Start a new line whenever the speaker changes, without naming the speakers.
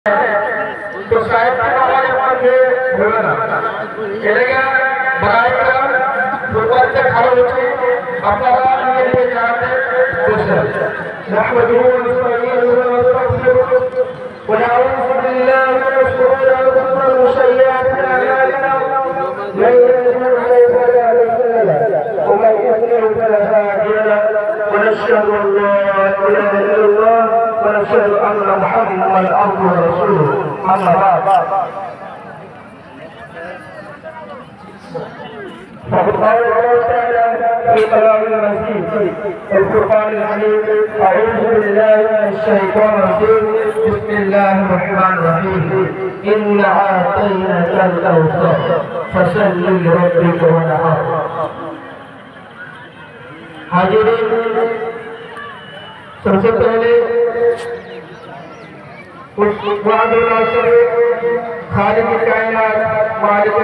तो साहिब की आवाज के बोलना चलेगा बनाएगा ऊपर से खड़े होके अपना ये ले जाते दूसरा नहमदुहु व नस्तईनुहु व नस्तगफिरुह व नऊज़ु बिल्लाहि मिन शुरूरि अंफुसिना व सय्यिआति अ'मालिना मन यहदिहिल्लाहु फला मुضل له वमन युضلل फला हादिय له ونشهد أن لا إله إلا الله ونشهد أن محمدا عبده ورسوله أما بعد فقد قال الله تعالى في كلام المجيد الفرقان الحميد أعوذ بالله من الشيطان الرجيم بسم الله الرحمن الرحيم إنا أعطيناك الكوثر فصل لربك وانحر हाजिरीन सबसे पहले उस वादुल खालिक कायनात मालिक